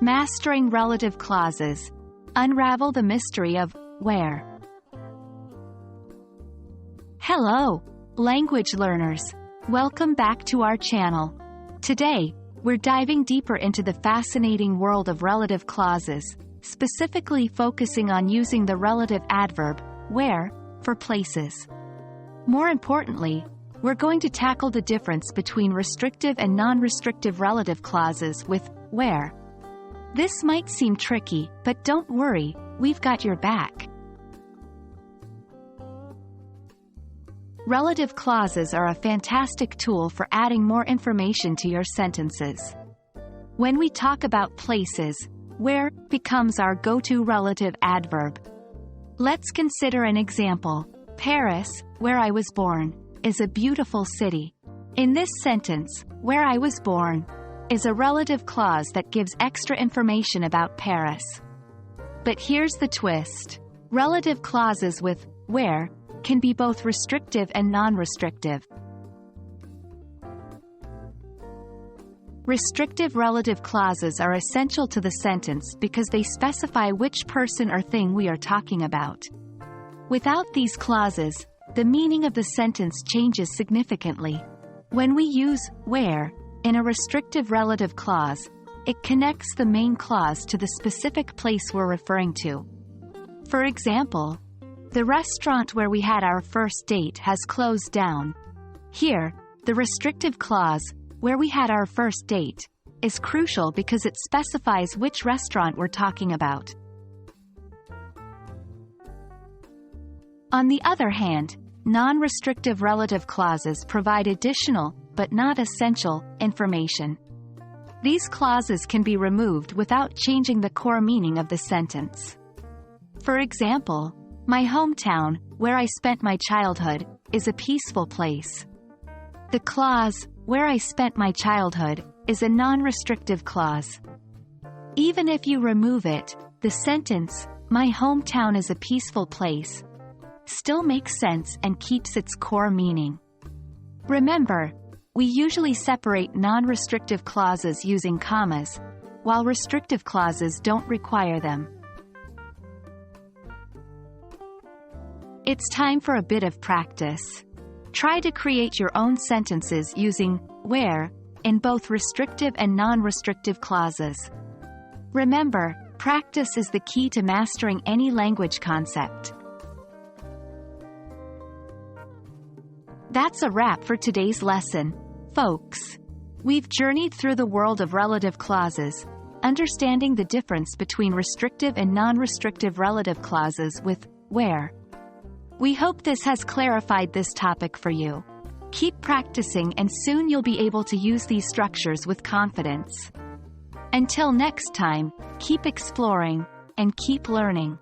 Mastering relative clauses. Unravel the mystery of where. Hello, language learners. Welcome back to our channel. Today, we're diving deeper into the fascinating world of relative clauses, specifically focusing on using the relative adverb, where, for places. More importantly, we're going to tackle the difference between restrictive and non-restrictive relative clauses with where. This might seem tricky, but don't worry, we've got your back. Relative clauses are a fantastic tool for adding more information to your sentences. When we talk about places, where becomes our go-to relative adverb. Let's consider an example. Paris, where I was born, is a beautiful city. In this sentence, where I was born, is a relative clause that gives extra information about Paris. But here's the twist. Relative clauses with where can be both restrictive and non-restrictive. Restrictive relative clauses are essential to the sentence because they specify which person or thing we are talking about. Without these clauses, the meaning of the sentence changes significantly. When we use where in a restrictive relative clause, it connects the main clause to the specific place we're referring to. For example, the restaurant where we had our first date has closed down. Here, the restrictive clause, where we had our first date, is crucial because it specifies which restaurant we're talking about. On the other hand, non-restrictive relative clauses provide additional, but not essential, information. These clauses can be removed without changing the core meaning of the sentence. For example, my hometown, where I spent my childhood, is a peaceful place. The clause, where I spent my childhood, is a non-restrictive clause. Even if you remove it, the sentence, my hometown is a peaceful place, still makes sense and keeps its core meaning. Remember, we usually separate non-restrictive clauses using commas, while restrictive clauses don't require them. It's time for a bit of practice. Try to create your own sentences using where in both restrictive and non-restrictive clauses. Remember, practice is the key to mastering any language concept. That's a wrap for today's lesson, folks. We've journeyed through the world of relative clauses, understanding the difference between restrictive and non-restrictive relative clauses with where. We hope this has clarified this topic for you. Keep practicing and soon you'll be able to use these structures with confidence. Until next time, keep exploring and keep learning.